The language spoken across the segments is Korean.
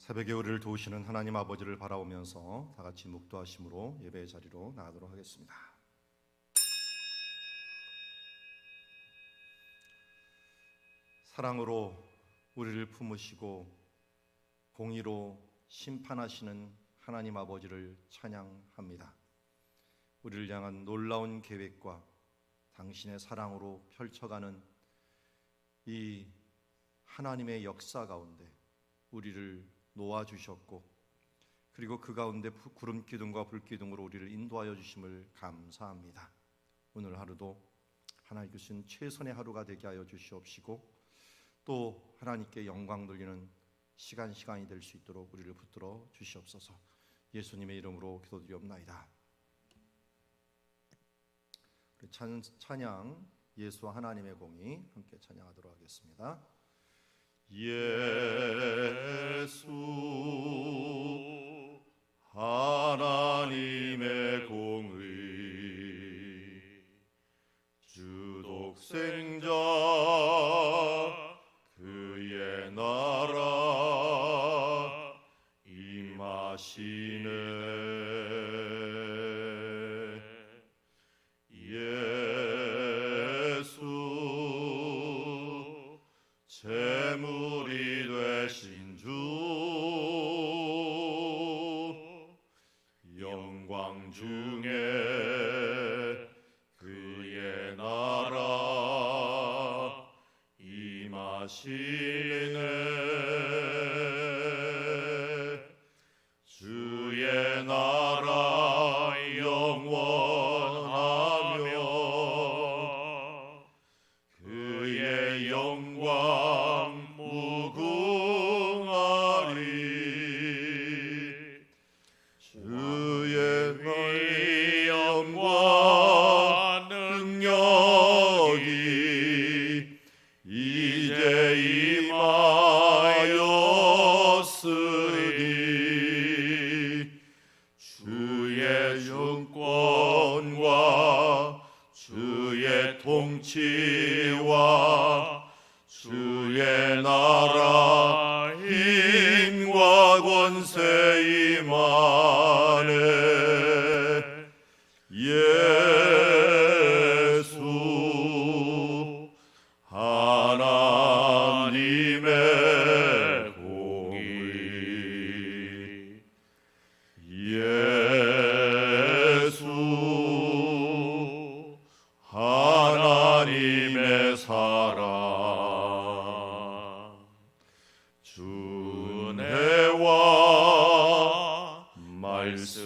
새벽에 우리를 도우시는 하나님 아버지를 바라보면서 다 같이 묵도하심으로 예배의 자리로 나가도록 하겠습니다. 사랑으로 우리를 품으시고 공의로 심판하시는 하나님 아버지를 찬양합니다. 우리를 향한 놀라운 계획과 당신의 사랑으로 펼쳐가는 이 하나님의 역사 가운데 우리를 놓아주셨고, 그리고 그 가운데 구름 기둥과 불 기둥으로 우리를 인도하여 주심을 감사합니다. 오늘 하루도 하나님께 주신 최선의 하루가 되게 하여 주시옵시고, 또 하나님께 영광 돌리는 시간이 될 수 있도록 우리를 붙들어 주시옵소서. 예수님의 이름으로 기도드리옵나이다. 찬양 예수와 하나님의 공의 함께 찬양하도록 하겠습니다. 예수 하나님의 공의 주 독생자 그의 나라 임하시네. 예수 재물이 되신 주 영광 중에 그의 나라 임하시네. 주의 나라 영원하며 그의 영광 무궁하리. 주의 위엄과 능력이 이제 임하였으니 주의 주권과 주의 통치와 주의 나라 힘과 권세 임하네. 예수 하나님의 공의 예수 하나님의 사랑 준혜와 말씀으로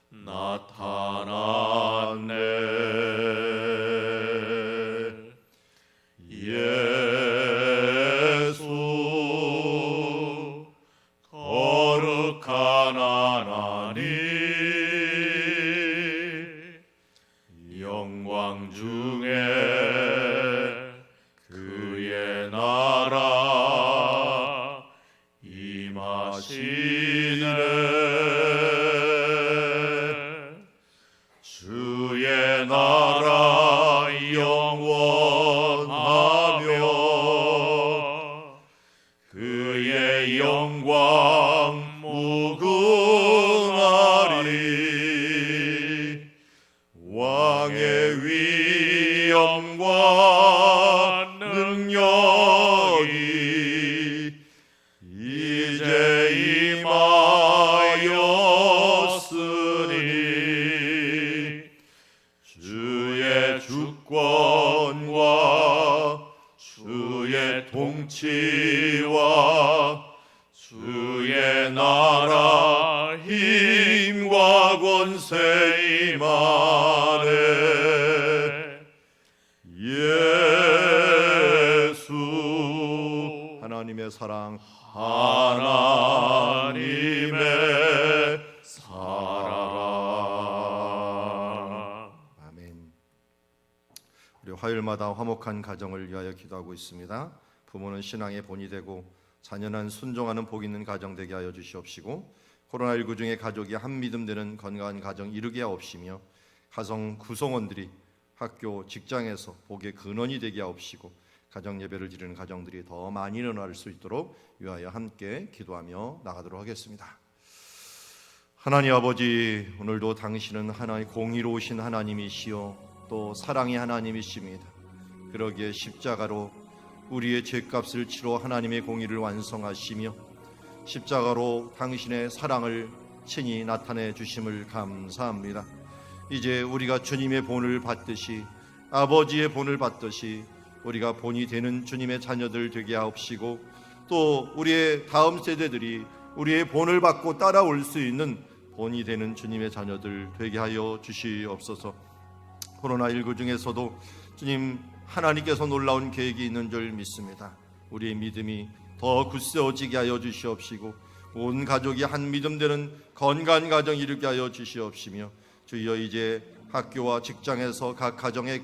나타났네. 예수 거룩한 하나님 영광 중에 그의 나라 임하시네. 주의 나라 영원하며 그의 영광 무궁하리. 왕의 위엄과 능력이 이제 임하였으니 주의 주권과 주의 통치와 주의 나라 힘과 권세 임하네. 예수 하나님의 사랑 하나님의 사랑. 아멘. 우리 화요일마다 화목한 가정을 위하여 기도하고 있습니다. 부모는 신앙의 본이 되고 자녀는 순종하는 복 있는 가정 되게 하여 주시옵시고, 코로나19 중에 가족이 한 믿음 되는 건강한 가정 이루게 하옵시며, 가정 구성원들이 학교 직장에서 복의 근원이 되게 하옵시고, 가정 예배를 드리는 가정들이 더 많이 일어날 수 있도록 위하여 함께 기도하며 나가도록 하겠습니다. 하나님 아버지, 오늘도 당신은 하나님 공의로우신 하나님이시요 또 사랑의 하나님이십니다. 그러기에 십자가로 우리의 죄값을 치러 하나님의 공의를 완성하시며 십자가로 당신의 사랑을 친히 나타내 주심을 감사합니다. 이제 우리가 주님의 본을 받듯이 아버지의 본을 받듯이 우리가 본이 되는 주님의 자녀들 되게 하옵시고 또 우리의 다음 세대들이 우리의 본을 받고 따라올 수 있는 본이 되는 주님의 자녀들 되게 하여 주시옵소서. 코로나19 중에서도 주님 하나님께서 놀라운 계획이 있는 줄 믿습니다. 우리의 믿음이 더 굳세어지게 하여 주시옵시고 온 가족이 한 믿음 되는 건강한 가정 이루게 하여 주시옵시며 주여 이제 학교와 직장에서 각 가정의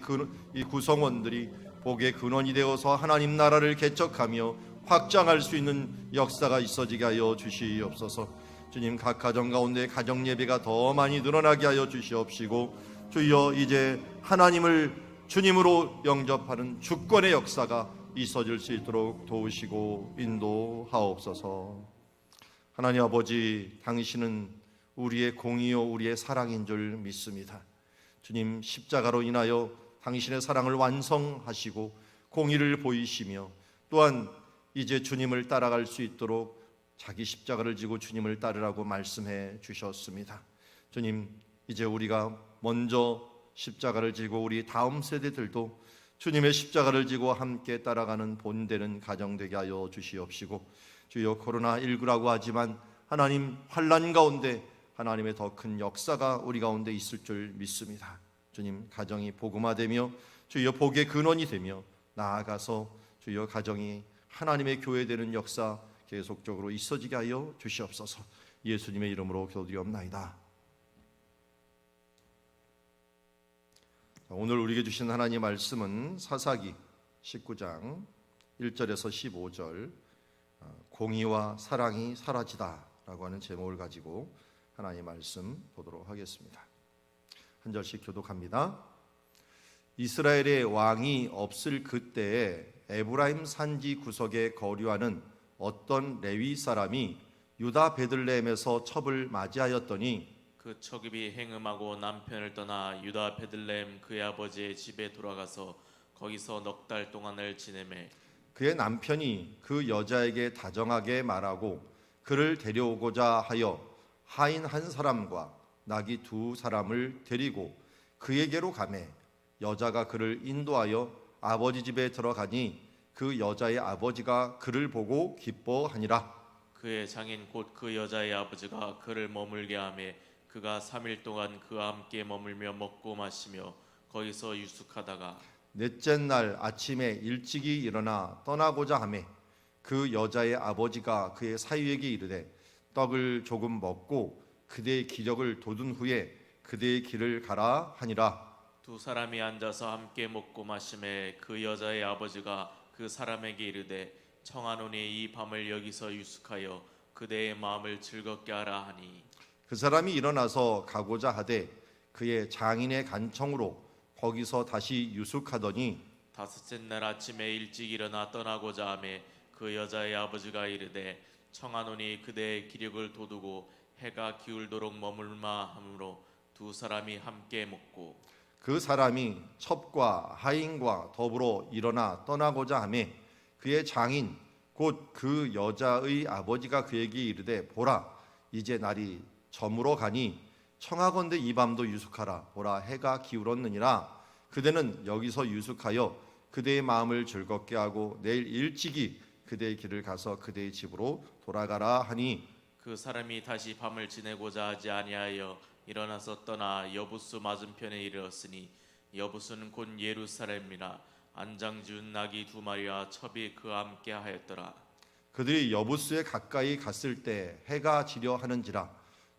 이 구성원들이 복의 근원이 되어서 하나님 나라를 개척하며 확장할 수 있는 역사가 있어지게 하여 주시옵소서. 주님 각 가정 가운데 가정 예배가 더 많이 늘어나게 하여 주시옵시고 주여 이제 하나님을 주님으로 영접하는 주권의 역사가 있어질 수 있도록 도우시고 인도하옵소서. 하나님 아버지, 당신은 우리의 공의요 우리의 사랑인 줄 믿습니다. 주님 십자가로 인하여 당신의 사랑을 완성하시고 공의를 보이시며 또한 이제 주님을 따라갈 수 있도록 자기 십자가를 지고 주님을 따르라고 말씀해 주셨습니다. 주님 이제 우리가 먼저 십자가를 지고 우리 다음 세대들도 주님의 십자가를 지고 함께 따라가는 본되는 가정 되게 하여 주시옵시고 주여 코로나19라고 하지만 하나님 환난 가운데 하나님의 더 큰 역사가 우리 가운데 있을 줄 믿습니다. 주님 가정이 복음화되며 주여 복의 근원이 되며 나아가서 주여 가정이 하나님의 교회 되는 역사 계속적으로 있어지게 하여 주시옵소서. 예수님의 이름으로 기도드리옵나이다. 오늘 우리에게 주신 하나님의 말씀은 사사기 19장 1절에서 15절 공의와 사랑이 사라지다 라고 하는 제목을 가지고 하나님의 말씀 보도록 하겠습니다. 한 절씩 교독합니다. 이스라엘의 왕이 없을 그때에 에브라임 산지 구석에 거류하는 어떤 레위 사람이 유다 베들레헴에서 첩을 맞이하였더니 그 첩이 행음하고 남편을 떠나 유다 베들레헴 그의 아버지의 집에 돌아가서 거기서 넉 달 동안을 지내매 그의 남편이 그 여자에게 다정하게 말하고 그를 데려오고자 하여 하인 한 사람과 나귀 두 사람을 데리고 그에게로 가매 여자가 그를 인도하여 아버지 집에 들어가니 그 여자의 아버지가 그를 보고 기뻐하니라. 그의 장인 곧 그 여자의 아버지가 그를 머물게 하매 그가 3일 동안 그와 함께 머물며 먹고 마시며 거기서 유숙하다가 넷째 날 아침에 일찍이 일어나 떠나고자 하매 그 여자의 아버지가 그의 사위에게 이르되 떡을 조금 먹고 그대의 기력을 돋운 후에 그대의 길을 가라 하니라. 두 사람이 앉아서 함께 먹고 마시매 그 여자의 아버지가 그 사람에게 이르되 청하노니 이 밤을 여기서 유숙하여 그대의 마음을 즐겁게 하라 하니 그 사람이 일어나서 가고자 하되 그의 장인의 간청으로 거기서 다시 유숙하더니 다섯째 날 아침에 일찍 일어나 떠나고자 하매 그 여자의 아버지가 이르되 청하노니 그대의 기력을 돋우고 해가 기울도록 머물마 하므로 두 사람이 함께 먹고 그 사람이 첩과 하인과 더불어 일어나 떠나고자 하매 그의 장인 곧 그 여자의 아버지가 그에게 이르되 보라 이제 날이 저물어 가니 청하건대 이 밤도 유숙하라. 보라 해가 기울었느니라. 그대는 여기서 유숙하여 그대의 마음을 즐겁게 하고 내일 일찍이 그대의 길을 가서 그대의 집으로 돌아가라 하니 그 사람이 다시 밤을 지내고자 하지 아니하여 일어나서 떠나 여부수 맞은편에 이르렀으니 여부수는 곧 예루살렘이라. 안장 지은 나귀 두 마리와 첩이 그와 함께 하였더라. 그들이 여부수에 가까이 갔을 때 해가 지려 하는지라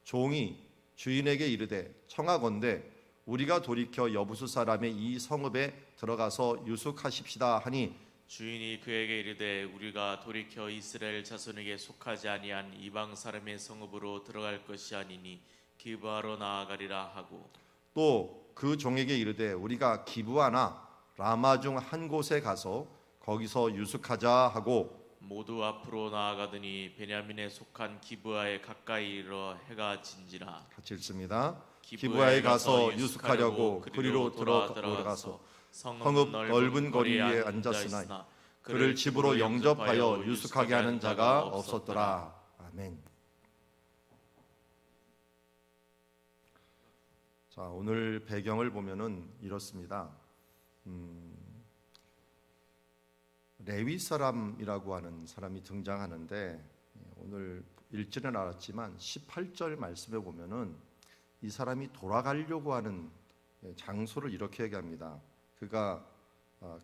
종이 주인에게 이르되 청하건대 우리가 돌이켜 여부수 사람의 이 성읍에 들어가서 유숙하십시다 하니 주인이 그에게 이르되 우리가 돌이켜 이스라엘 자손에게 속하지 아니한 이방 사람의 성읍으로 들어갈 것이 아니니 기브아로 나아가리라 하고 또 그 종에게 이르되 우리가 기브아나 라마 중 한 곳에 가서 거기서 유숙하자 하고 모두 앞으로 나아가더니 베냐민에 속한 기브아에 가까이 이르러 해가 진지라. 같이 읽습니다. 기브아에 가서 유숙하려고 그리로 들어가서 성읍 넓은 거리에 앉았으나 그를 집으로 영접하여 유숙하게 하는 자가 없었더라. 아멘. 자, 오늘 배경을 보면은 이렇습니다. 레위 사람이라고 하는 사람이 등장하는데 오늘 읽지는 않았지만 18절 말씀에 보면은 이 사람이 돌아가려고 하는 장소를 이렇게 얘기합니다. 그가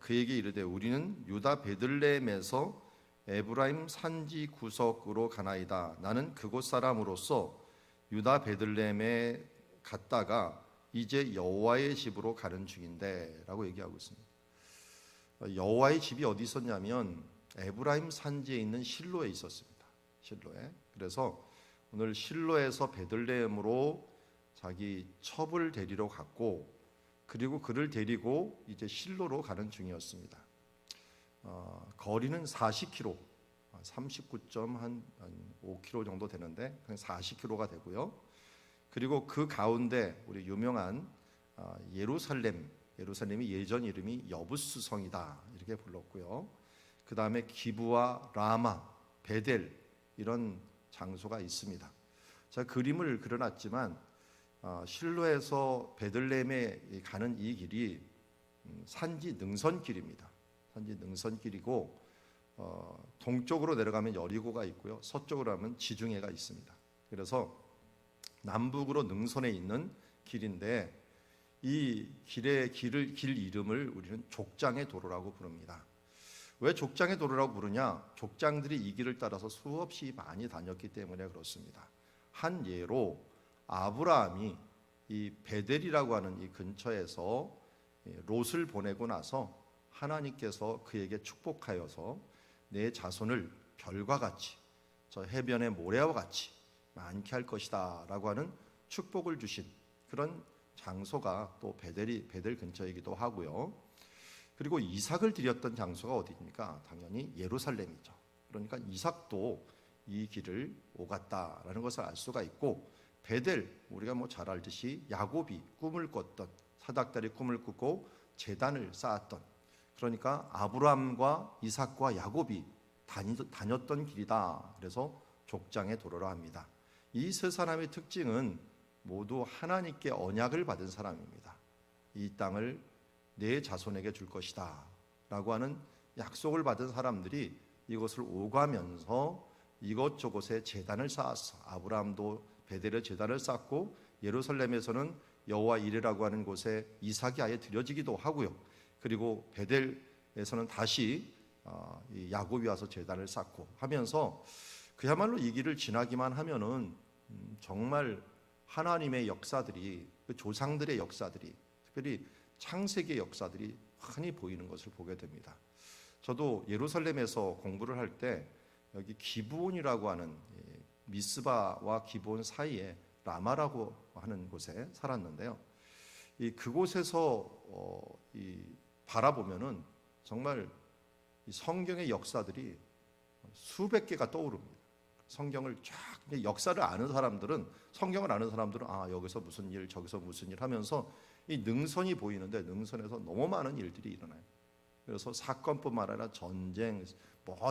그에게 이르되 우리는 유다 베들레헴에서 에브라임 산지 구석으로 가나이다. 나는 그곳 사람으로서 유다 베들레헴에 갔다가 이제 여호와의 집으로 가는 중인데 라고 얘기하고 있습니다. 여호와의 집이 어디 있었냐면 에브라임 산지에 있는 실로에 있었습니다. 실로에. 그래서 오늘 실로에서 베들레헴으로 자기 첩을 데리러 갔고 그리고 그를 데리고 이제 실로로 가는 중이었습니다. 거리는 40km, 39.5km 정도 되는데 40km가 되고요. 그리고 그 가운데 우리 유명한 예루살렘이 예전 이름이 여부스 성이다 이렇게 불렀고요. 그 다음에 기브와 라마, 베델 이런 장소가 있습니다. 제가 그림을 그려놨지만 실로에서 베들레헴에 가는 이 길이 산지 능선길입니다. 산지 능선길이고 동쪽으로 내려가면 여리고가 있고요. 서쪽으로 가면 지중해가 있습니다. 그래서 남북으로 능선에 있는 길인데 이 길 이름을 우리는 족장의 도로라고 부릅니다. 왜 족장의 도로라고 부르냐? 족장들이 이 길을 따라서 수없이 많이 다녔기 때문에 그렇습니다. 한 예로 아브라함이 이 베델이라고 하는 이 근처에서 롯을 보내고 나서 하나님께서 그에게 축복하여서 내 자손을 별과 같이 저 해변의 모래와 같이 많게 할 것이다 라고 하는 축복을 주신 그런 장소가 또 베델 근처이기도 하고요. 그리고 이삭을 드렸던 장소가 어디입니까? 당연히 예루살렘이죠. 그러니까 이삭도 이 길을 오갔다라는 것을 알 수가 있고 베델 우리가 잘 알듯이 야곱이 꿈을 꿨던 사닥다리 꿈을 꾸고 제단을 쌓았던 그러니까 아브라함과 이삭과 야곱이 다녔던 길이다. 그래서 족장의 도로라 합니다. 이 세 사람의 특징은 모두 하나님께 언약을 받은 사람입니다. 이 땅을 내 자손에게 줄 것이다 라고 하는 약속을 받은 사람들이 이것을 오가면서 이것저것에 제단을 쌓았어. 아브라함도 베델에 제단을 쌓고 예루살렘에서는 여호와 이레라고 하는 곳에 이삭이 아예 드려지기도 하고요. 그리고 베델에서는 다시 야곱이 와서 제단을 쌓고 하면서 그야말로 이 길을 지나기만 하면은 정말 하나님의 역사들이 그 조상들의 역사들이 특별히 창세기의 역사들이 흔히 보이는 것을 보게 됩니다. 저도 예루살렘에서 공부를 할 때 여기 기브온이라고 하는 미스바와 기브온 사이에 라마라고 하는 곳에 살았는데요. 그곳에서 바라보면은 정말 성경의 역사들이 수백 개가 떠오릅니다. 성경을 쫙 역사를 아는 사람들은 성경을 아는 사람들은 여기서 무슨 일 저기서 무슨 일 하면서 이 능선이 보이는데 능선에서 너무 많은 일들이 일어나요. 그래서 사건뿐만 아니라 전쟁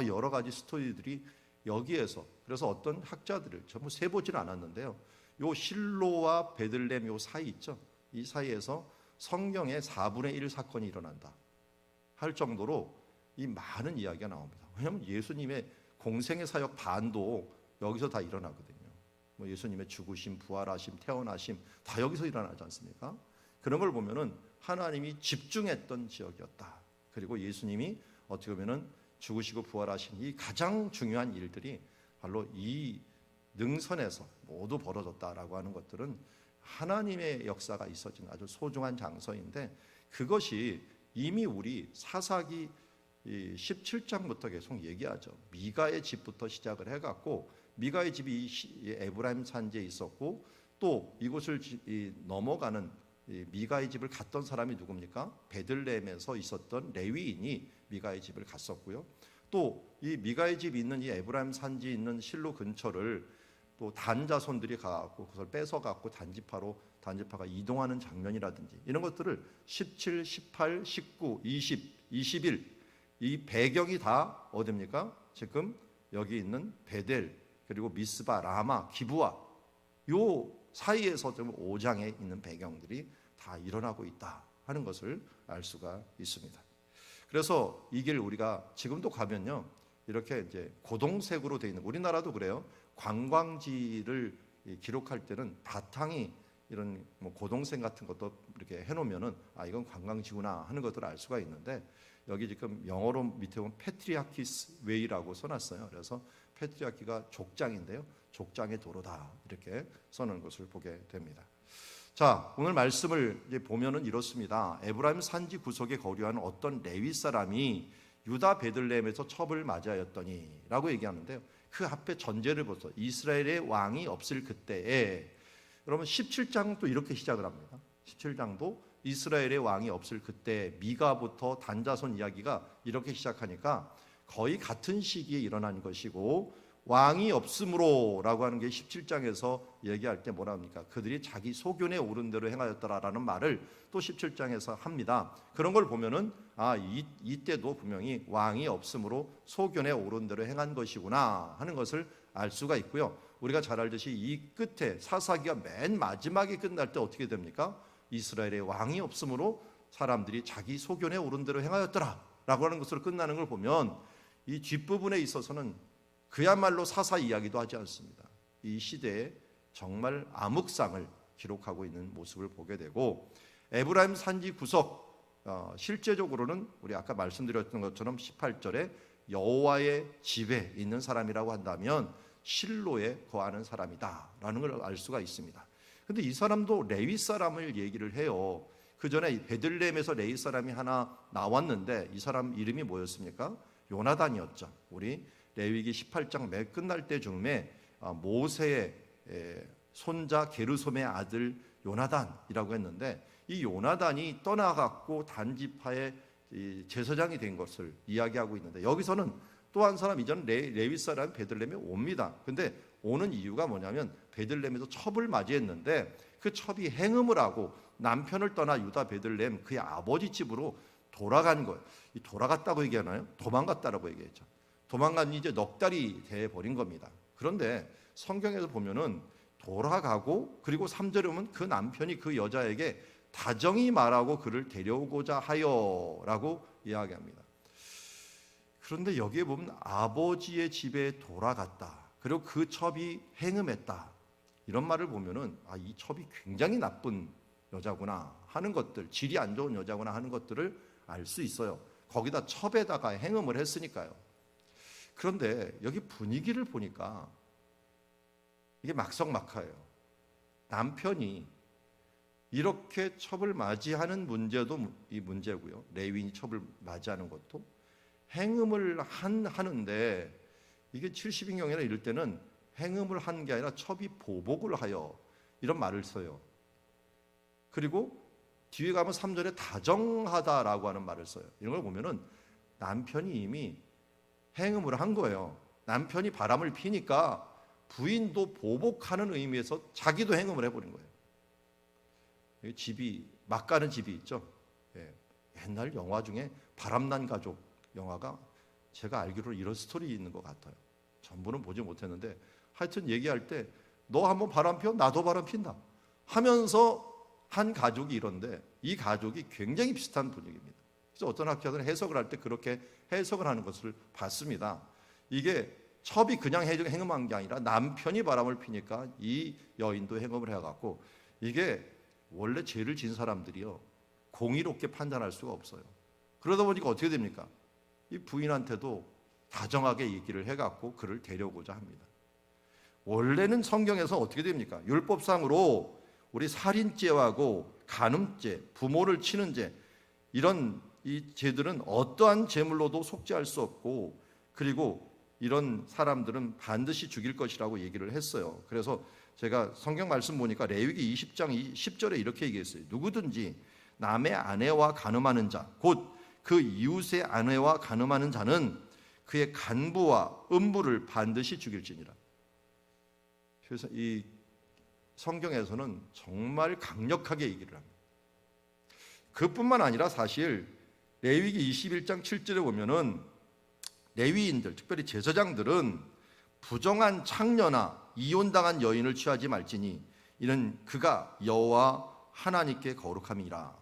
여러 가지 스토리들이 여기에서 그래서 어떤 학자들을 전부 세보지는 않았는데요. 요 실로와 베들레헴 요 사이 있죠. 이 사이에서 성경의 4분의 1 사건이 일어난다 할 정도로 이 많은 이야기가 나옵니다. 왜냐하면 예수님의 공생의 사역 반도 여기서 다 일어나거든요. 예수님의 죽으심, 부활하심, 태어나심 다 여기서 일어나지 않습니까? 그런 걸 보면은 하나님이 집중했던 지역이었다. 그리고 예수님이 어떻게 보면은 죽으시고 부활하신 이 가장 중요한 일들이 바로 이 능선에서 모두 벌어졌다라고 하는 것들은 하나님의 역사가 있어진 아주 소중한 장소인데 그것이 이미 우리 사사기 17장부터 계속 얘기하죠. 미가의 집부터 시작을 해갖고 미가의 집이 에브라임 산지에 있었고 또 이곳을 넘어가는 이 미가의 집을 갔던 사람이 누굽니까? 베들레헴에서 있었던 레위인이 미가의 집을 갔었고요. 또 이 미가의 집이 있는 이 에브라임 산지에 있는 실로 근처를 또 단 자손들이 가고 그것을 뺏어갖고 단지파가 이동하는 장면이라든지 이런 것들을 17, 18, 19, 20, 21 이 배경이 다 어디입니까? 지금 여기 있는 베델 그리고 미스바, 라마, 기브아 요 사이에서 좀 5장에 있는 배경들이 다 일어나고 있다 하는 것을 알 수가 있습니다. 그래서 이 길 우리가 지금도 가면요 이렇게 이제 고동색으로 되어 있는 우리나라도 그래요. 관광지를 기록할 때는 바탕이 이런 뭐 고동색 같은 것도 이렇게 해놓으면은 아 이건 관광지구나 하는 것들을 알 수가 있는데 여기 지금 영어로 밑에 보면 패트리아키스 웨이라고 써놨어요. 그래서 패트리아키가 족장인데요. 족장의 도로다 이렇게 써놓은 것을 보게 됩니다. 자, 오늘 말씀을 이제 보면은 이렇습니다. 에브라임 산지 구석에 거류하는 어떤 레위 사람이 유다 베들레헴에서 첩을 맞이하였더니라고 얘기하는데요. 그 앞에 전제를 보세요. 이스라엘의 왕이 없을 그때에 여러분 17장도 이렇게 시작을 합니다. 17장도 이스라엘의 왕이 없을 그때 미가부터 단자손 이야기가 이렇게 시작하니까 거의 같은 시기에 일어난 것이고 왕이 없으므로 라고 하는 게 17장에서 얘기할 때 뭐라 합니까? 그들이 자기 소견에 오른 대로 행하였더라라는 말을 또 17장에서 합니다. 그런 걸 보면은 이때도 분명히 왕이 없으므로 소견에 오른 대로 행한 것이구나 하는 것을 알 수가 있고요. 우리가 잘 알듯이 이 끝에 사사기가 맨 마지막에 끝날 때 어떻게 됩니까? 이스라엘의 왕이 없으므로 사람들이 자기 소견에 오른 대로 행하였더라 라고 하는 것으로 끝나는 걸 보면 이 뒷부분에 있어서는 그야말로 사사 이야기도 하지 않습니다. 이 시대에 정말 암흑상을 기록하고 있는 모습을 보게 되고 에브라임 산지 구석 실제적으로는 우리 아까 말씀드렸던 것처럼 18절에 여호와의 집에 있는 사람이라고 한다면 실로에 거하는 사람이다라는 걸 알 수가 있습니다. 근데 이 사람도 레위 사람을 얘기를 해요. 그 전에 베들레헴에서 레위 사람이 하나 나왔는데 이 사람 이름이 뭐였습니까? 요나단이었죠. 우리 레위기 18장 맨 끝날 때쯤에 모세의 손자 게르솜의 아들 요나단이라고 했는데 이 요나단이 떠나갔고 단지파의 제사장이 된 것을 이야기하고 있는데 여기서는 또 한 사람 이전 레위 사람 베들레헴에 옵니다. 근데 오는 이유가 뭐냐면 베들레헴에서 첩을 맞이했는데 그 첩이 행음을 하고 남편을 떠나 유다 베들레헴 그의 아버지 집으로 돌아간 거예요. 이 돌아갔다고 얘기하나요? 도망갔다라고 얘기했죠. 도망간 이제 넉 달이 돼 버린 겁니다. 그런데 성경에서 보면은 돌아가고 그리고 3절에 보면 그 남편이 그 여자에게 다정히 말하고 그를 데려오고자 하여라고 이야기합니다. 그런데 여기에 보면 아버지의 집에 돌아갔다. 그리고 그 첩이 행음했다. 이런 말을 보면은 이 첩이 굉장히 나쁜 여자구나 하는 것들, 질이 안 좋은 여자구나 하는 것들을 알 수 있어요. 거기다 첩에다가 행음을 했으니까요. 그런데 여기 분위기를 보니까 이게 막상막하예요. 남편이 이렇게 첩을 맞이하는 문제도 이 문제고요. 레위인이 첩을 맞이하는 것도 행음을 하는데 이게 70인경이나 이럴 때는 행음을 한 게 아니라 첩이 보복을 하여 이런 말을 써요. 그리고 뒤에 가면 3절에 다정하다라고 하는 말을 써요. 이런 걸 보면은 남편이 이미 행음을 한 거예요. 남편이 바람을 피니까 부인도 보복하는 의미에서 자기도 행음을 해버린 거예요. 집이 막 가는 집이 있죠. 옛날 영화 중에 바람난 가족 영화가 제가 알기로 이런 스토리 있는 것 같아요. 전부는 보지 못했는데 하여튼 얘기할 때 너 한번 바람 펴? 나도 바람 핀다 하면서 한 가족이 이런데 이 가족이 굉장히 비슷한 분위기입니다. 그래서 어떤 학자들은 해석을 할 때 그렇게 해석을 하는 것을 봤습니다. 이게 첩이 그냥 행음한 게 아니라 남편이 바람을 피니까 이 여인도 행음을 해갖고 이게 원래 죄를 진 사람들이요 공의롭게 판단할 수가 없어요. 그러다 보니까 어떻게 됩니까? 이 부인한테도 다정하게 얘기를 해갖고 그를 데려오고자 합니다. 원래는 성경에서 어떻게 됩니까? 율법상으로 우리 살인죄하고 간음죄, 부모를 치는 죄 이런 이 죄들은 어떠한 제물로도 속죄할 수 없고 그리고 이런 사람들은 반드시 죽일 것이라고 얘기를 했어요. 그래서 제가 성경 말씀 보니까 레위기 20장 10절에 이렇게 얘기했어요. 누구든지 남의 아내와 간음하는 자, 곧 그 이웃의 아내와 간음하는 자는 그의 간부와 음부를 반드시 죽일지니라. 그래서 이 성경에서는 정말 강력하게 얘기를 합니다. 그뿐만 아니라 사실 레위기 21장 7절에 보면은 레위인들, 특별히 제사장들은 부정한 창녀나 이혼당한 여인을 취하지 말지니 이는 그가 여호와 하나님께 거룩함이라.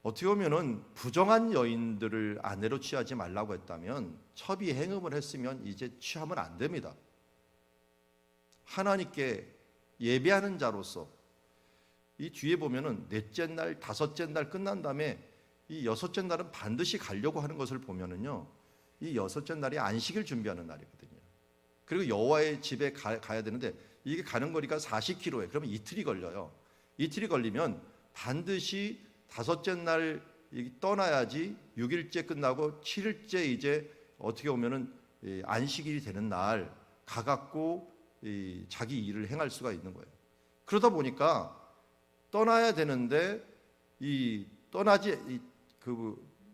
어떻게 보면은 부정한 여인들을 아내로 취하지 말라고 했다면, 첩이 행음을 했으면 이제 취하면 안 됩니다. 하나님께 예배하는 자로서 이 뒤에 보면은 넷째 날, 다섯째 날 끝난 다음에 이 여섯째 날은 반드시 가려고 하는 것을 보면은요, 이 여섯째 날이 안식일 준비하는 날이거든요. 그리고 여호와의 집에 가야 되는데 이게 가는 거리가 40km예요. 그러면 이틀이 걸려요. 이틀이 걸리면 반드시 다섯째 날 떠나야지 6일째 끝나고 7일째 이제 어떻게 보면은 안식일이 되는 날 가갖고 자기 일을 행할 수가 있는 거예요. 그러다 보니까 떠나야 되는데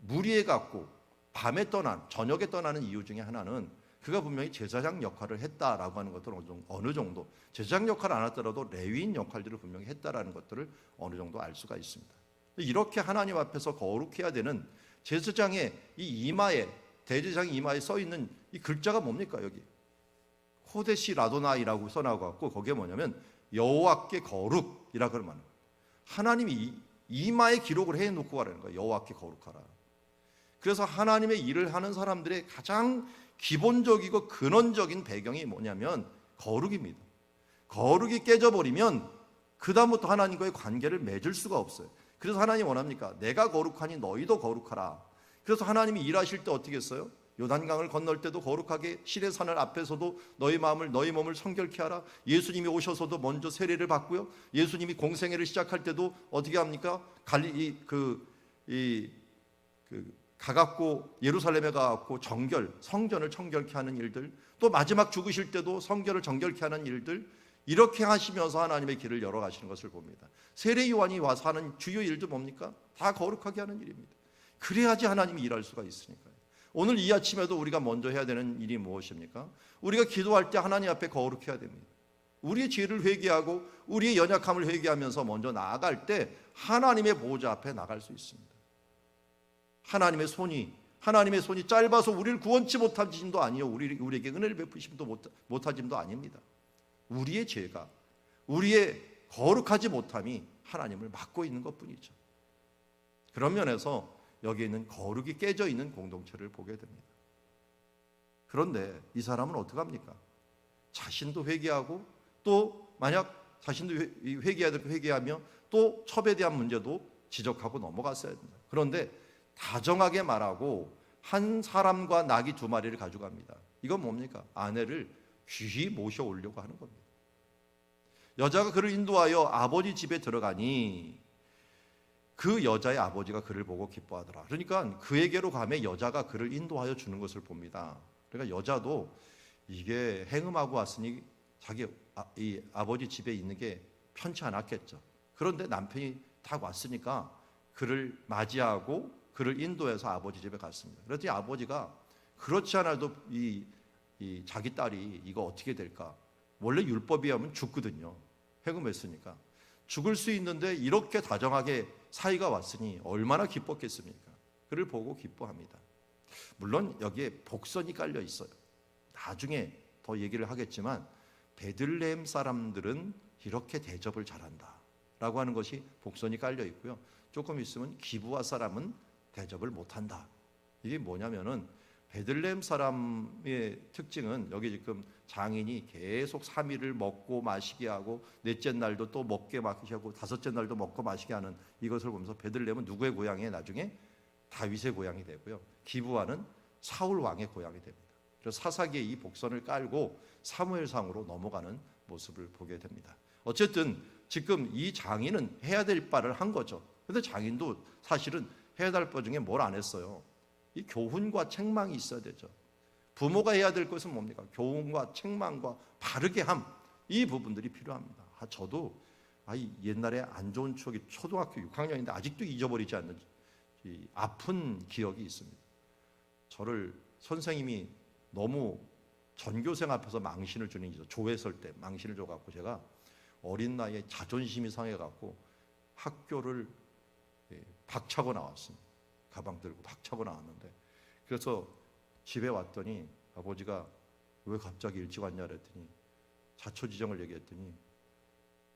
무리해 갖고 밤에 저녁에 떠나는 이유 중에 하나는 그가 분명히 제사장 역할을 했다라고 하는 것들은 어느 정도, 제사장 역할을 안 했더라도 레위인 역할들을 분명히 했다라는 것들을 어느 정도 알 수가 있습니다. 이렇게 하나님 앞에서 거룩해야 되는 제사장의 이 이마에, 대제사장 이마에 써 있는 이 글자가 뭡니까? 여기 호데시 라도나이라고 써나가고 거기에 뭐냐면 여호와께 거룩이라고 그러면 하나님이 이마에 기록을 해놓고 가라는 거예요. 여호와께 거룩하라. 그래서 하나님의 일을 하는 사람들의 가장 기본적이고 근원적인 배경이 뭐냐면 거룩입니다. 거룩이 깨져버리면 그 다음부터 하나님과의 관계를 맺을 수가 없어요. 그래서 하나님 원합니까? 내가 거룩하니 너희도 거룩하라. 그래서 하나님이 일하실 때 어떻게 했어요? 요단강을 건널 때도 거룩하게 시내산을 앞에서도 너희 몸을 성결케 하라. 예수님이 오셔서도 먼저 세례를 받고요. 예수님이 공생애를 시작할 때도 어떻게 합니까? 가갖고 예루살렘에 가갖고 성전을 정결케 하는 일들, 또 마지막 죽으실 때도 성전을 정결케 하는 일들, 이렇게 하시면서 하나님의 길을 열어가시는 것을 봅니다. 세례 요한이 와서 하는 주요 일도 뭡니까? 다 거룩하게 하는 일입니다. 그래야지 하나님이 일할 수가 있으니까요. 오늘 이 아침에도 우리가 먼저 해야 되는 일이 무엇입니까? 우리가 기도할 때 하나님 앞에 거룩해야 됩니다. 우리의 죄를 회개하고 우리의 연약함을 회개하면서 먼저 나아갈 때 하나님의 보좌 앞에 나갈 수 있습니다. 하나님의 손이 짧아서 우리를 구원치 못한 짐도 아니요, 우리에게 은혜를 베푸심도 못한 짐도 아닙니다. 우리의 죄가, 우리의 거룩하지 못함이 하나님을 막고 있는 것뿐이죠. 그런 면에서 여기에 있는 거룩이 깨져 있는 공동체를 보게 됩니다. 그런데 이 사람은 어떡합니까? 자신도 회개하고, 또 만약 자신도 회개해야 될 거 회개하며, 또 첩에 대한 문제도 지적하고 넘어갔어야 된다. 그런데 다정하게 말하고 한 사람과 나귀 2마리를 가져갑니다. 이건 뭡니까? 아내를 귀히 모셔오려고 하는 겁니다. 여자가 그를 인도하여 아버지 집에 들어가니 그 여자의 아버지가 그를 보고 기뻐하더라. 그러니까 그에게로 가면 여자가 그를 인도하여 주는 것을 봅니다. 그러니까 여자도 이게 행음하고 왔으니 자기 이 아버지 집에 있는 게 편치 않았겠죠. 그런데 남편이 딱 왔으니까 그를 맞이하고 그를 인도해서 아버지 집에 갔습니다. 그랬더니 아버지가 그렇지 않아도 이 자기 딸이 이거 어떻게 될까? 원래 율법에 하면 죽거든요. 행음했으니까 죽을 수 있는데 이렇게 다정하게 사이가 왔으니 얼마나 기뻤겠습니까? 그를 보고 기뻐합니다. 물론 여기에 복선이 깔려 있어요. 나중에 더 얘기를 하겠지만 베들레헴 사람들은 이렇게 대접을 잘한다 라고 하는 것이 복선이 깔려 있고요. 조금 있으면 기브아 사람은 대접을 못한다. 이게 뭐냐면은 베들레헴 사람의 특징은 여기 지금 장인이 계속 3일을 먹고 마시게 하고 넷째 날도 또 먹게 마시게 하고 다섯째 날도 먹고 마시게 하는 이것을 보면서 베들레헴은 누구의 고향이 나중에 다윗의 고향이 되고요. 기브아는 사울 왕의 고향이 됩니다. 그래서 사사기에 이 복선을 깔고 사무엘상으로 넘어가는 모습을 보게 됩니다. 어쨌든 지금 이 장인은 해야 될 바를 한 거죠. 그런데 장인도 사실은 해야 될 바 중에 뭘 안 했어요. 이 교훈과 책망이 있어야 되죠. 부모가 해야 될 것은 뭡니까? 교훈과 책망과 바르게 함, 이 부분들이 필요합니다. 저도 옛날에 안 좋은 추억이 초등학교 6학년인데 아직도 잊어버리지 않는 이 아픈 기억이 있습니다. 저를 선생님이 너무 전교생 앞에서 망신을 주는 게 있어요. 조회 설 때 망신을 줘갖고 제가 어린 나이에 자존심이 상해갖고 학교를 박차고 나왔습니다. 가방 들고 박차고 나왔는데, 그래서 집에 왔더니 아버지가 왜 갑자기 일찍 왔냐 그랬더니 자초지정을 얘기했더니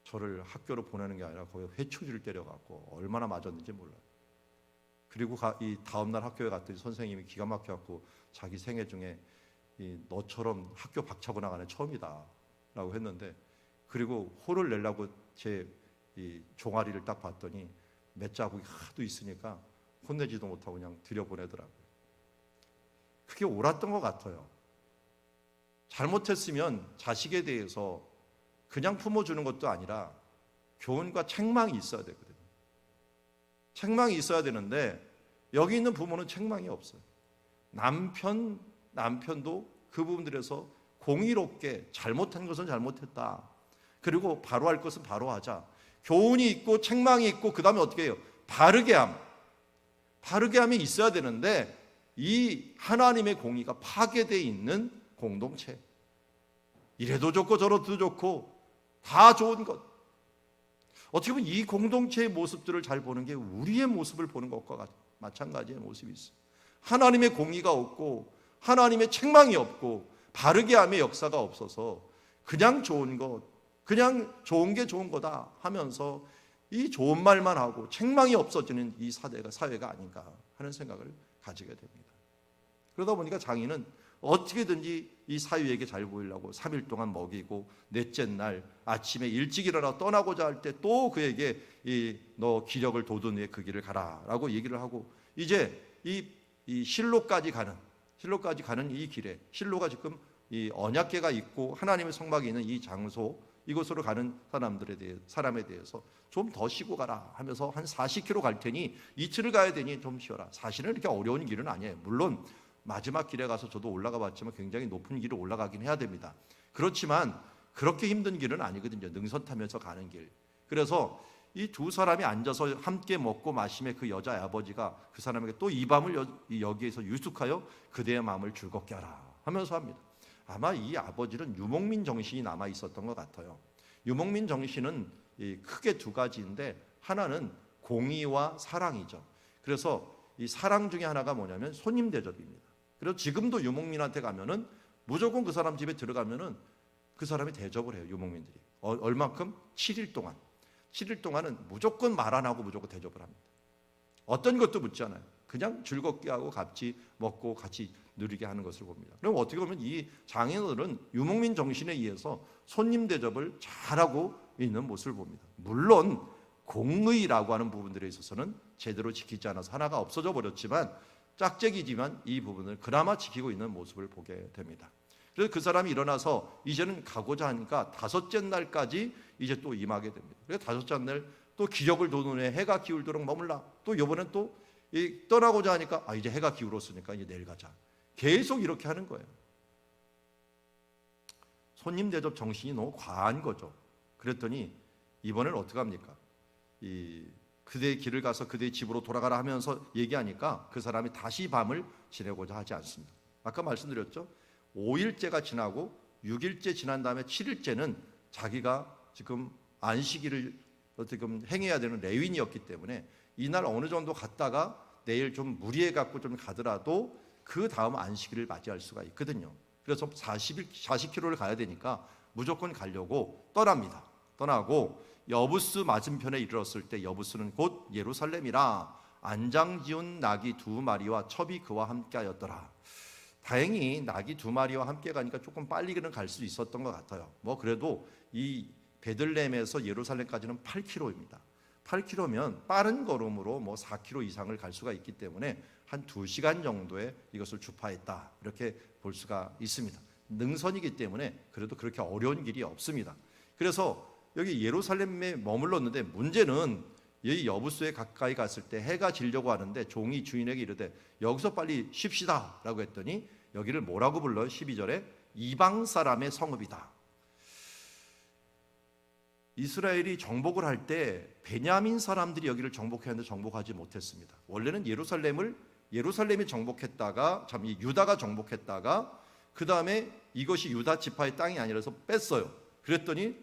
저를 학교로 보내는 게 아니라 거기 회초리를 때려갖고 얼마나 맞았는지 몰라요. 그리고 이 다음날 학교에 갔더니 선생님이 기가 막혀갖고 자기 생애 중에 너처럼 학교 박차고 나가는 처음이다 라고 했는데, 그리고 호를 내려고 제 이 종아리를 딱 봤더니 몇 자국이 하도 있으니까 혼내지도 못하고 그냥 들여보내더라고요. 그게 옳았던 것 같아요. 잘못했으면 자식에 대해서 그냥 품어주는 것도 아니라 교훈과 책망이 있어야 되거든요. 책망이 있어야 되는데 여기 있는 부모는 책망이 없어요. 남편도 그 부분들에서 공의롭게 잘못한 것은 잘못했다, 그리고 바로 할 것은 바로 하자, 교훈이 있고 책망이 있고 그 다음에 어떻게 해요? 바르게 함이 있어야 되는데 이 하나님의 공의가 파괴되어 있는 공동체, 이래도 좋고 저래도 좋고 다 좋은 것, 어떻게 보면 이 공동체의 모습들을 잘 보는 게 우리의 모습을 보는 것과 마찬가지의 모습이 있어요. 하나님의 공의가 없고 하나님의 책망이 없고 바르게 함의 역사가 없어서 그냥 좋은 것, 그냥 좋은 게 좋은 거다 하면서 이 좋은 말만 하고 책망이 없어지는 이 사회가 아닌가 하는 생각을 가지게 됩니다. 그러다 보니까 장인은 어떻게든지 이 사위에게 잘 보이려고 3일 동안 먹이고 넷째 날 아침에 일찍 일어나 떠나고자 할 때 또 그에게 너 기력을 돋운 후에 그 길을 가라라고 얘기를 하고, 이제 이 실로까지 가는 이 길에, 실로가 지금 이 언약궤가 있고 하나님의 성막이 있는 이 장소, 이곳으로 가는 사람에 대해서 좀 더 쉬고 가라 하면서 한 40km 갈 테니 이틀을 가야 되니 좀 쉬어라. 사실은 이렇게 어려운 길은 아니에요. 물론 마지막 길에 가서 저도 올라가 봤지만 굉장히 높은 길을 올라가긴 해야 됩니다. 그렇지만 그렇게 힘든 길은 아니거든요. 능선 타면서 가는 길. 그래서 이 두 사람이 앉아서 함께 먹고 마시며 그 여자의 아버지가 그 사람에게 또 이 밤을 여기에서 유숙하여 그대의 마음을 즐겁게 하라 하면서 합니다. 아마 이 아버지는 유목민 정신이 남아 있었던 것 같아요. 유목민 정신은 크게 두 가지인데 하나는 공의와 사랑이죠. 그래서 이 사랑 중에 하나가 뭐냐면 손님 대접입니다. 그래서 지금도 유목민한테 가면은 무조건 그 사람 집에 들어가면은 그 사람이 대접을 해요. 유목민들이 얼만큼? 7일 동안은 무조건 말 안 하고 무조건 대접을 합니다. 어떤 것도 묻지 않아요. 그냥 즐겁게 하고 같이 먹고 같이 누리게 하는 것을 봅니다. 그럼 어떻게 보면 이 장인어른은 유목민 정신에 의해서 손님 대접을 잘하고 있는 모습을 봅니다. 물론 공의라고 하는 부분들에 있어서는 제대로 지키지 않아서 하나가 없어져 버렸지만 짝짝이지만 이 부분을 그나마 지키고 있는 모습을 보게 됩니다. 그래서 그 사람이 일어나서 이제는 가고자 하니까 다섯째 날까지 이제 또 임하게 됩니다. 그래서 다섯째 날 또 기력을 돋운 후에 해가 기울도록 머물라. 또 이번엔 또 떠나고자 하니까 이제 해가 기울었으니까 이제 내일 가자. 계속 이렇게 하는 거예요. 손님 대접 정신이 너무 과한 거죠. 그랬더니 이번엔 어떻게 합니까? 그대의 길을 가서 그대의 집으로 돌아가라 하면서 얘기하니까 그 사람이 다시 밤을 지내고자 하지 않습니다. 아까 말씀드렸죠. 5일째가 지나고 6일째 지난 다음에 7일째는 자기가 지금 안식일을 어떻게 행해야 되는 레윈이었기 때문에 이날 어느 정도 갔다가 내일 좀 무리해 갖고 좀 가더라도 그 다음 안식일을 맞이할 수가 있거든요. 그래서 40km를 가야 되니까 무조건 가려고 떠납니다. 떠나고 여부스 맞은편에 이르렀을 때, 여부스는 곧 예루살렘이라 안장 지은 낙이 2마리와 첩이 그와 함께하였더라. 다행히 낙이 2마리와 함께 가니까 조금 빨리 갈 수 있었던 것 같아요. 그래도 이 베들레헴에서 예루살렘까지는 8km입니다. 8km면 빠른 걸음으로 4km 이상을 갈 수가 있기 때문에 한 2시간 정도에 이것을 주파했다, 이렇게 볼 수가 있습니다. 능선이기 때문에 그래도 그렇게 어려운 길이 없습니다. 그래서 여기 예루살렘에 머물렀는데 문제는 이 여부스에 가까이 갔을 때 해가 지려고 하는데 종이 주인에게 이르되 여기서 빨리 쉽시다 라고 했더니 여기를 뭐라고 불러요? 12절에 이방 사람의 성읍이다. 이스라엘이 정복을 할 때 베냐민 사람들이 여기를 정복해야 하는데 정복하지 못했습니다. 원래는 예루살렘이 정복했다가 유다가 정복했다가 그 다음에 이것이 유다 지파의 땅이 아니라서 뺐어요. 그랬더니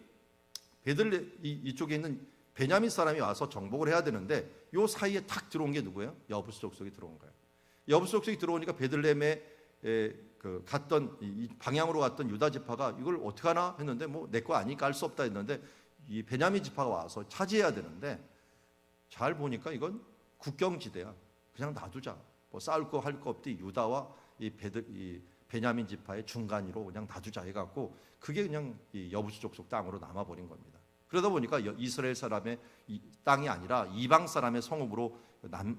이쪽에 있는 베냐민 사람이 와서 정복을 해야 되는데 요 사이에 탁 들어온 게 누구예요? 여부스 족속이 들어온 거예요. 여부스 족속이 들어오니까 베들레헴에 갔던 이 방향으로 갔던 유다 지파가 이걸 어떻게 하나 했는데 뭐 내 거 아니까 할 수 없다 했는데 이 베냐민 지파가 와서 차지해야 되는데 잘 보니까 이건 국경지대야. 그냥 놔두자. 뭐 싸울 거 할 거 없디 유다와 이 베냐민 지파의 중간으로 그냥 놔두자 해갖고 그게 그냥 이 여부스 족속 땅으로 남아버린 겁니다. 그러다 보니까 이스라엘 사람의 땅이 아니라 이방 사람의 성읍으로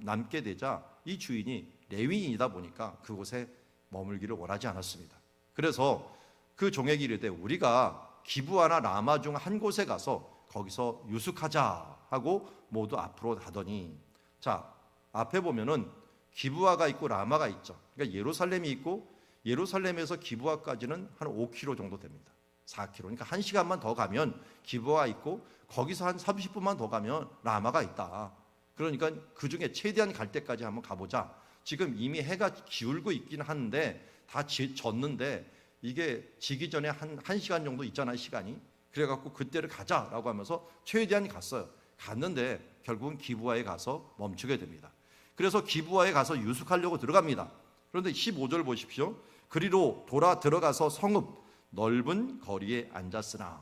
남게 되자 이 주인이 레위인이다 보니까 그곳에 머물기를 원하지 않았습니다. 그래서 그 종에게 이르되 우리가 기브아나 라마 중 한 곳에 가서 거기서 유숙하자 하고 모두 앞으로 가더니, 자 앞에 보면은 기브아가 있고 라마가 있죠. 그러니까 예루살렘이 있고 예루살렘에서 기브아까지는 한 5km 정도 됩니다. 4km. 그러니까 1시간만 더 가면 기브아 있고 거기서 한 30분만 더 가면 라마가 있다. 그러니까 그 중에 최대한 갈 때까지 한번 가보자. 지금 이미 해가 기울고 있긴 한데 다 졌는데 이게 지기 전에 한 1시간 정도 있잖아요, 시간이. 그래갖고 그때를 가자라고 하면서 최대한 갔어요. 갔는데 결국은 기브아에 가서 멈추게 됩니다. 그래서 기브아에 가서 유숙하려고 들어갑니다. 그런데 15절 보십시오. 그리로 돌아 들어가서 성읍 넓은 거리에 앉았으나,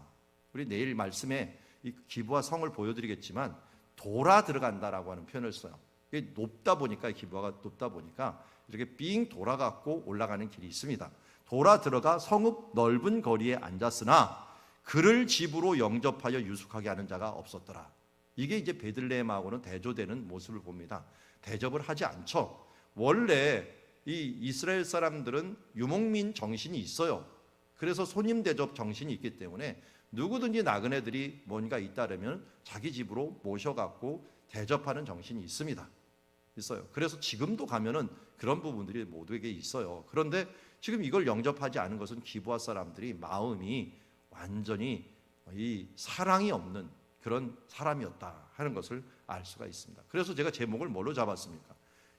우리 내일 말씀에 이 기브아 성을 보여드리겠지만 돌아 들어간다라고 하는 표현을 써요. 이게 높다 보니까, 기브아가 높다 보니까 이렇게 삥 돌아갖고 올라가는 길이 있습니다. 돌아 들어가 성읍 넓은 거리에 앉았으나 그를 집으로 영접하여 유숙하게 하는 자가 없었더라. 이게 이제 베들레헴하고는 대조되는 모습을 봅니다. 대접을 하지 않죠. 원래 이 이스라엘 사람들은 유목민 정신이 있어요. 그래서 손님 대접 정신이 있기 때문에 누구든지 나그네들이 뭔가 있다면 자기 집으로 모셔갖고 대접하는 정신이 있습니다. 있어요. 그래서 지금도 가면은 그런 부분들이 모두에게 있어요. 그런데 지금 이걸 영접하지 않은 것은 기브아 사람들이 마음이 완전히 이 사랑이 없는 그런 사람이었다 하는 것을 알 수가 있습니다. 그래서 제가 제목을 뭘로 잡았습니까?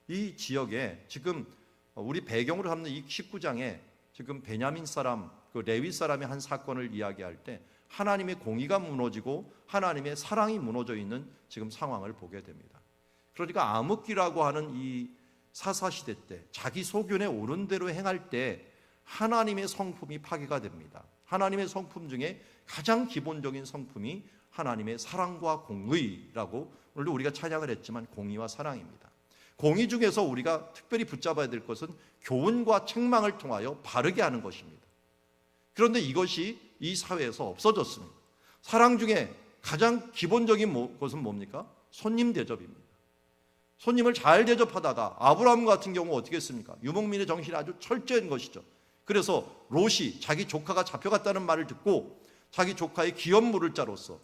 이 지역에 지금 우리 배경으로 삼는 이 19장에 지금 베냐민 사람, 그 레위 사람의 한 사건을 이야기할 때 하나님의 공의가 무너지고 하나님의 사랑이 무너져 있는 지금 상황을 보게 됩니다. 그러니까 암흑기라고 하는 이 사사시대 때 자기 소견에 옳은 대로 행할 때 하나님의 성품이 파괴가 됩니다. 하나님의 성품 중에 가장 기본적인 성품이 하나님의 사랑과 공의라고 오늘도 우리가 찬양을 했지만 공의와 사랑입니다. 공의 중에서 우리가 특별히 붙잡아야 될 것은 교훈과 책망을 통하여 바르게 하는 것입니다. 그런데 이것이 이 사회에서 없어졌습니다. 사랑 중에 가장 기본적인 것은 뭡니까? 손님 대접입니다. 손님을 잘 대접하다가 아브라함 같은 경우 어떻게 했습니까? 유목민의 정신이 아주 철저한 것이죠. 그래서 롯이 자기 조카가 잡혀갔다는 말을 듣고 자기 조카의 기업 물을 자로서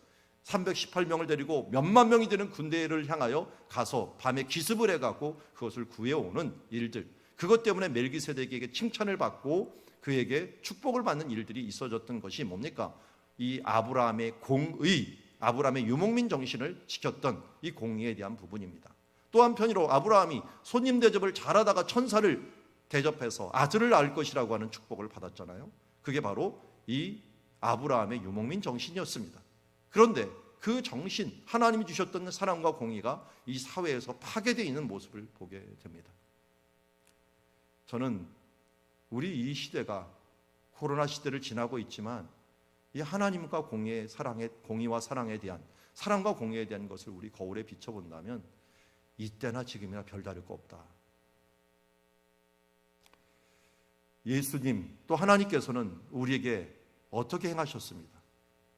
318명을 데리고 몇만 명이 되는 군대를 향하여 가서 밤에 기습을 해갖고 그것을 구해오는 일들, 그것 때문에 멜기세덱에게 칭찬을 받고 그에게 축복을 받는 일들이 있어졌던 것이 뭡니까? 이 아브라함의 공의, 아브라함의 유목민 정신을 지켰던 이 공의에 대한 부분입니다. 또 한편으로 아브라함이 손님 대접을 잘하다가 천사를 대접해서 아들을 낳을 것이라고 하는 축복을 받았잖아요. 그게 바로 이 아브라함의 유목민 정신이었습니다. 그런데 그 정신, 하나님이 주셨던 사랑과 공의가 이 사회에서 파괴되어 있는 모습을 보게 됩니다. 저는 우리 이 시대가 코로나 시대를 지나고 있지만 이 하나님과 공의와 사랑에 대한, 사랑과 공의에 대한 것을 우리 거울에 비춰본다면 이때나 지금이나 별다를 거 없다. 예수님 또 하나님께서는 우리에게 어떻게 행하셨습니다.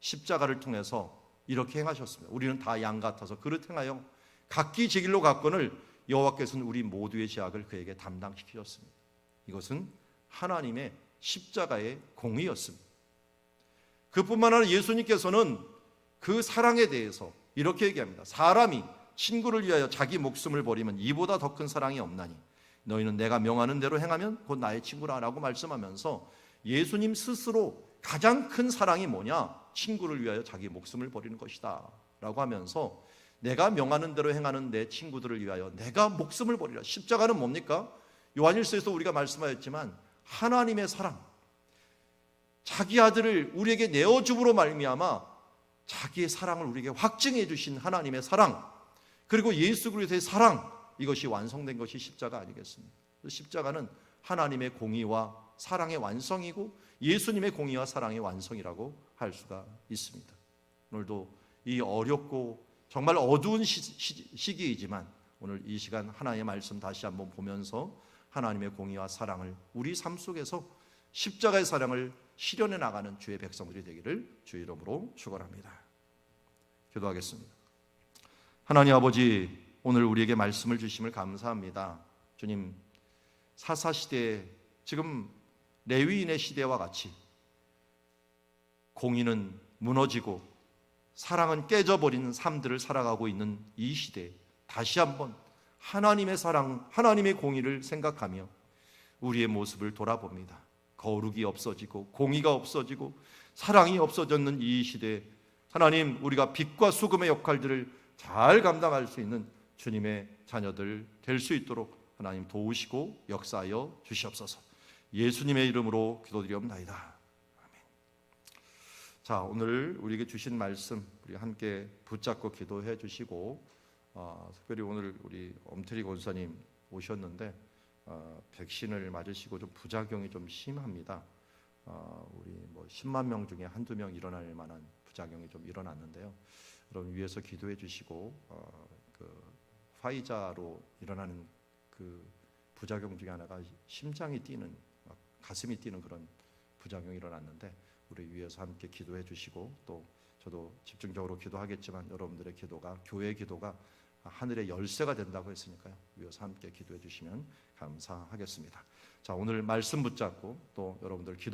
십자가를 통해서 이렇게 행하셨습니다. 우리는 다 양 같아서 그릇 행하여 각기 제 길로 갔거늘 여호와께서는 우리 모두의 죄악을 그에게 담당시키셨습니다. 이것은 하나님의 십자가의 공의였습니다. 그뿐만 아니라 예수님께서는 그 사랑에 대해서 이렇게 얘기합니다. 사람이 친구를 위하여 자기 목숨을 버리면 이보다 더 큰 사랑이 없나니 너희는 내가 명하는 대로 행하면 곧 나의 친구라 라고 말씀하면서 예수님 스스로 가장 큰 사랑이 뭐냐? 친구를 위하여 자기 목숨을 버리는 것이다 라고 하면서 내가 명하는 대로 행하는 내 친구들을 위하여 내가 목숨을 버리라. 십자가는 뭡니까? 요한일서에서 우리가 말씀하였지만 하나님의 사랑, 자기 아들을 우리에게 내어줌으로 말미암아 자기의 사랑을 우리에게 확증해 주신 하나님의 사랑, 그리고 예수 그리스도의 사랑, 이것이 완성된 것이 십자가 아니겠습니까? 십자가는 하나님의 공의와 사랑의 완성이고 예수님의 공의와 사랑의 완성이라고 할 수가 있습니다. 오늘도 이 어렵고 정말 어두운 시기이지만 오늘 이 시간 하나님의 말씀 다시 한번 보면서 하나님의 공의와 사랑을 우리 삶 속에서 십자가의 사랑을 실현해 나가는 주의 백성들이 되기를 주의 이름으로 축원합니다. 기도하겠습니다. 하나님 아버지, 오늘 우리에게 말씀을 주심을 감사합니다. 주님, 사사시대에 지금 레위인의 시대와 같이 공의는 무너지고 사랑은 깨져버리는 삶들을 살아가고 있는 이 시대에 다시 한번 하나님의 사랑, 하나님의 공의를 생각하며 우리의 모습을 돌아봅니다. 거룩이 없어지고 공의가 없어지고 사랑이 없어졌는 이 시대에 하나님, 우리가 빛과 소금의 역할들을 잘 감당할 수 있는 주님의 자녀들 될 수 있도록 하나님 도우시고 역사하여 주시옵소서. 예수님의 이름으로 기도드리옵나이다. 자, 오늘 우리에게 주신 말씀 우리 함께 붙잡고 기도해 주시고, 특별히 오늘 우리 엄태리 권사님 오셨는데 백신을 맞으시고 좀 부작용이 좀 심합니다. 우리 뭐 10만 명 중에 한두 명 일어날 만한 부작용이 좀 일어났는데요. 여러분 위에서 기도해 주시고 그 화이자로 일어나는 그 부작용 중에 하나가 심장이 뛰는, 가슴이 뛰는 그런 부작용이 일어났는데 우리 위에서 함께 기도해 주시고, 또 저도 집중적으로 기도하겠지만 여러분들의 기도가, 교회의 기도가 하늘의 열쇠가 된다고 했으니까요. 위에서 함께 기도해 주시면 감사하겠습니다. 자, 오늘 말씀 붙잡고 또 여러분들 기도